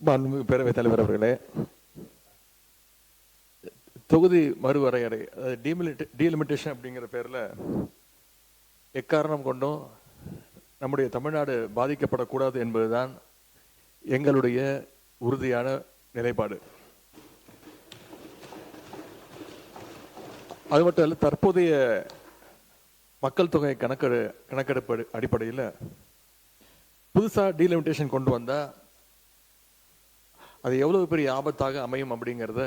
மாண்புமிகு பேரவைத் தலைவர் அவர்களே, தொகுதி மறுவரையறை டீலிமிட்டேஷன் அப்படிங்கிற பேரில் எக்காரணம் கொண்டும் நம்முடைய தமிழ்நாடு பாதிக்கப்படக்கூடாது என்பதுதான் எங்களுடைய உறுதியான நிலைப்பாடு. அது மட்டும் இல்லை, தற்போதைய மக்கள் தொகை கணக்கெடுப்பு அடிப்படையில் புதுசாக டீலிமிட்டேஷன் கொண்டு வந்தால் அது எவ்வளவு பெரிய ஆபத்தாக அமையும் அப்படிங்கிறத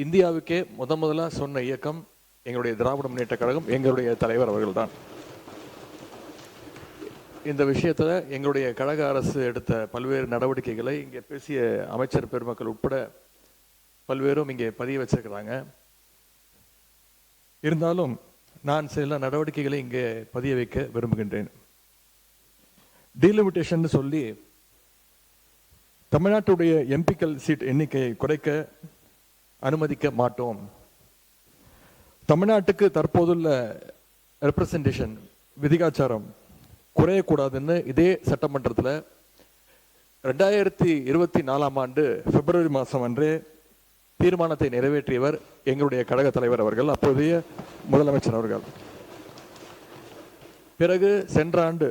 இந்தியாவுக்கே முதலாக சொன்ன இயக்கம் எங்களுடைய திராவிட முன்னேற்ற கழகம், எங்களுடைய தலைவர் அவர்கள்தான். இந்த விஷயத்தில் எங்களுடைய கழக அரசு எடுத்த பல்வேறு நடவடிக்கைகளை இங்கே பேசிய அமைச்சர் பெருமக்கள் உட்பட பல்வேறும் இங்கே பதிய வச்சிருக்கிறாங்க. இருந்தாலும் நான் சில நடவடிக்கைகளை இங்கே பதிய வைக்க விரும்புகின்றேன். டீலிமிட்டேஷன் சொல்லி தமிழ்நாட்டுடைய எம்பிக்கள் சீட் எண்ணிக்கையை குறைக்க அனுமதிக்க மாட்டோம். தமிழ்நாட்டுக்கு தற்போதுள்ள ரெப்ரசன்டேஷன் விதிகாச்சாரம் குறையக்கூடாதுன்னு இதே சட்டமன்றத்தில் 2024 ஆண்டு பிப்ரவரி மாதம் அன்று தீர்மானத்தை நிறைவேற்றியவர் எங்களுடைய கழக தலைவர் அவர்கள், அப்போதைய முதலமைச்சர் அவர்கள். பிறகு சென்ற ஆண்டு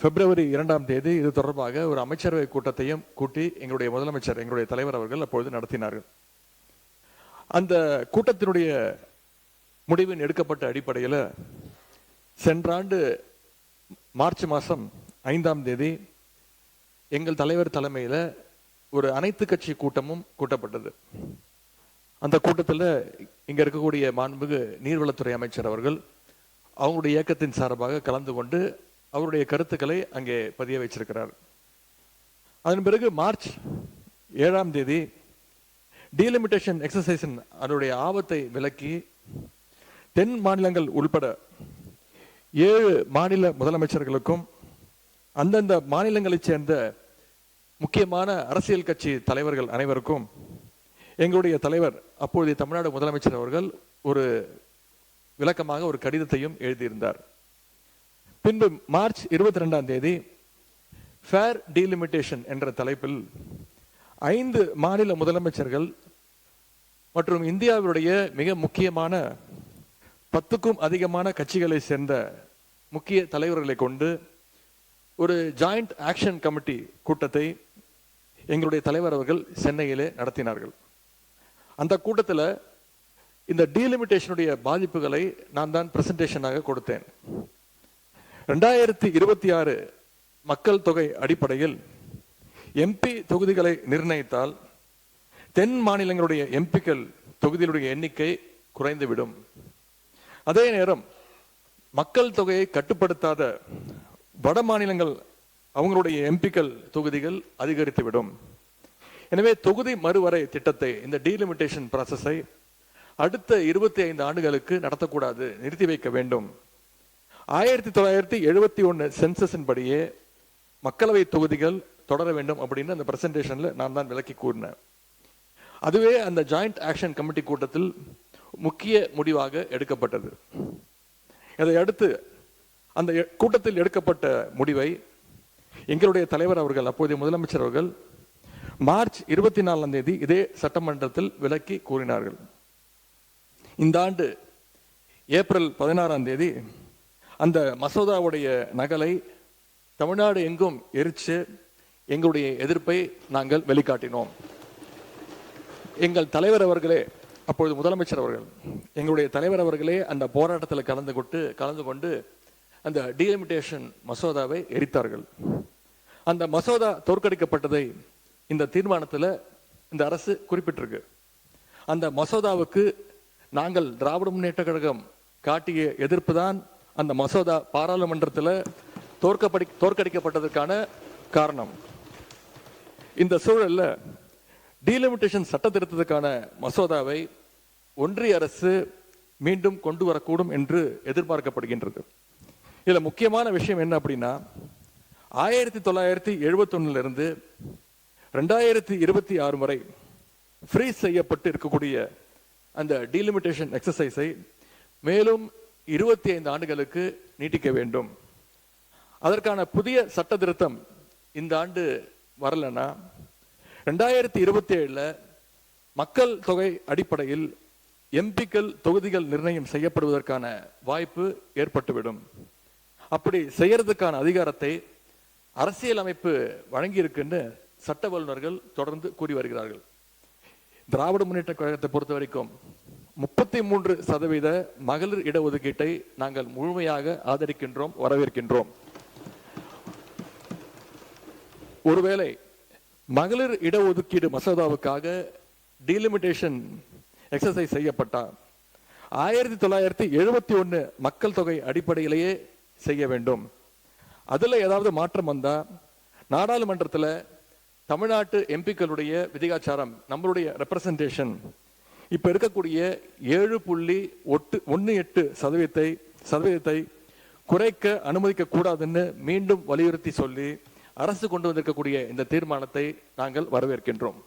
பிப்ரவரி 2ஆம் தேதி இது தொடர்பாக ஒரு அமைச்சரவை கூட்டத்தையும் கூட்டி எங்களுடைய முதலமைச்சர், எங்களுடைய தலைவர் அவர்கள் அப்பொழுது நடத்தினார்கள். அந்த கூட்டத்தினுடைய முடிவின் எடுக்கப்பட்ட அடிப்படையில் சென்ற ஆண்டு மார்ச் மாதம் 5ஆம் தேதி எங்கள் தலைவர் தலைமையில் ஒரு அனைத்து கட்சி கூட்டமும் கூட்டப்பட்டது. அந்த கூட்டத்தில் இங்கே இருக்கக்கூடிய மாண்புமிகு நீர்வளத்துறை அமைச்சர் அவர்கள் அவங்களுடைய இயக்கத்தின் சார்பாக கலந்து கொண்டு அவருடைய கருத்துக்களை அங்கே பதிய வைச்சிருக்கிறார். அதன் பிறகு மார்ச் 7ஆம் தேதி டீலிமிட்டேஷன் எக்ஸசைஸின் அதனுடைய ஆபத்தை விலக்கி தென் மாநிலங்கள் உள்பட 7 மாநில முதலமைச்சர்களுக்கும் அந்தந்த மாநிலங்களைச் சேர்ந்த முக்கியமான அரசியல் கட்சி தலைவர்கள் அனைவருக்கும் எங்களுடைய தலைவர் அப்பொழுதைய தமிழ்நாடு முதலமைச்சர் அவர்கள் ஒரு விளக்கமாக ஒரு கடிதத்தையும் எழுதியிருந்தார். பின்பு மார்ச் 22ஆம் தேதி ஃபேர் டீலிமிட்டேஷன் என்ற தலைப்பில் 5 மாநில முதலமைச்சர்கள் மற்றும் இந்தியாவுடைய மிக முக்கியமான 10க்கும் அதிகமான கட்சிகளை சேர்ந்த முக்கிய தலைவர்களை கொண்டு ஒரு ஜாயிண்ட் ஆக்ஷன் கமிட்டி கூட்டத்தை எங்களுடைய தலைவர் அவர்கள் சென்னையிலே நடத்தினார்கள். அந்த கூட்டத்தில் இந்த டீலிமிட்டேஷனுடைய பாதிப்புகளை நான் தான் பிரசன்டேஷனாக கொடுத்தேன். 2026 மக்கள் தொகை அடிப்படையில் எம்பி தொகுதிகளை நிர்ணயித்தால் தென் மாநிலங்களுடைய எம்பிக்கள் தொகுதிகளுடைய எண்ணிக்கை குறைந்துவிடும். அதே நேரம் மக்கள் தொகையை கட்டுப்படுத்தாத வட மாநிலங்கள் அவங்களுடைய எம்பிக்கள் தொகுதிகள் அதிகரித்துவிடும். எனவே தொகுதி மறுவரை திட்டத்தை, இந்த டீலிமிட்டேஷன் ப்ராசஸை அடுத்த 25 ஆண்டுகளுக்கு நடத்தக்கூடாது, நிறுத்தி வைக்க வேண்டும். 1971 சென்சஸின் படியே மக்களவை தொகுதிகள் தொடர வேண்டும் அப்படின்னு அந்த பிரசன்டேஷன்ல நான் தான் விளக்கி கூறினேன். அதுவே அந்த ஜாயிண்ட் ஆக்ஷன் கமிட்டி கூட்டத்தில் முக்கிய முடிவாக எடுக்கப்பட்டது. இதை அடுத்து அந்த கூட்டத்தில் எடுக்கப்பட்ட முடிவை எங்களுடைய தலைவர் அவர்கள், அப்போதைய முதலமைச்சர் அவர்கள் மார்ச் 24ஆம் தேதி இதே சட்டமன்றத்தில் விளக்கி கூறினார்கள். இந்த ஆண்டு ஏப்ரல் 16ஆம் தேதி அந்த மசோதாவுடைய நகலை தமிழ்நாடு எங்கும் எரிச்சு எங்களுடைய எதிர்ப்பை நாங்கள் வெளிக்காட்டினோம். எங்கள் தலைவர் அவர்களே, அப்பொழுது முதலமைச்சர் அவர்கள், எங்களுடைய தலைவர் அவர்களே அந்த போராட்டத்தில் கலந்து கொண்டு அந்த டீலிமிட்டேஷன் மசோதாவை எரித்தார்கள். அந்த மசோதா தோற்கடிக்கப்பட்டதை இந்த தீர்மானத்தில் இந்த அரசு குறிப்பிட்டிருக்கு. அந்த மசோதாவுக்கு நாங்கள் திராவிட முன்னேற்ற கழகம் காட்டிய எதிர்ப்பு தான் அந்த மசோதா பாராளுமன்றத்தில் தோற்கடிக்கப்பட்டதற்கான காரணம். இந்த சூழல்ல டீலிமிட்டேஷன் சட்ட திருத்தத்துக்கான மசோதாவை ஒன்றிய அரசு மீண்டும் கொண்டு வரக்கூடும் என்று எதிர்பார்க்கப்படுகின்றது. இதுல முக்கியமான விஷயம் என்ன அப்படின்னா, 1971 இருந்து 2026 வரை ஃப்ரீஸ் செய்யப்பட்டு இருக்கக்கூடிய அந்த டீலிமிட்டேஷன் எக்ஸசைஸை மேலும் 25 ஆண்டுகளுக்கு நீட்டிக்க வேண்டும். அதற்கான புதிய சட்ட திருத்தம் இந்த ஆண்டு வரலன்னா 2027 மக்கள் தொகை அடிப்படையில் எம்பிக்கள் தொகுதிகள் நிர்ணயம் செய்யப்படுவதற்கான வாய்ப்பு ஏற்பட்டுவிடும். அப்படி செய்யறதுக்கான அதிகாரத்தை அரசியலமைப்பு வழங்கியிருக்குன்னு சட்ட வல்லுநர்கள் தொடர்ந்து கூறி வருகிறார்கள். திராவிட முன்னேற்ற கழகத்தை பொறுத்த வரைக்கும் 33% மகளிர் இடஒதுக்கீட்டை நாங்கள் முழுமையாக ஆதரிக்கின்றோம், வரவேற்கின்றோம். ஒருவேளை மகளிர் இடஒதுக்கீடு மசோதாவுக்காக டீலிமிட்டேஷன் எக்ஸசைஸ் செய்யப்பட்டால் 1971 மக்கள் தொகை அடிப்படையிலேயே செய்ய வேண்டும். அதுல ஏதாவது மாற்றம் வந்தா நாடாளுமன்றத்தில் தமிழ்நாட்டு எம்பிக்களுடைய விதிகாச்சாரம், நம்மளுடைய ரெப்ரசன்டேஷன் இப்ப இருக்கக்கூடிய 7.18% குறைக்க அனுமதிக்க கூடாதுன்னு மீண்டும் வலியுறுத்தி சொல்லி அரசு கொண்டு வந்திருக்கக்கூடிய இந்த தீர்மானத்தை நாங்கள் வரவேற்கின்றோம்.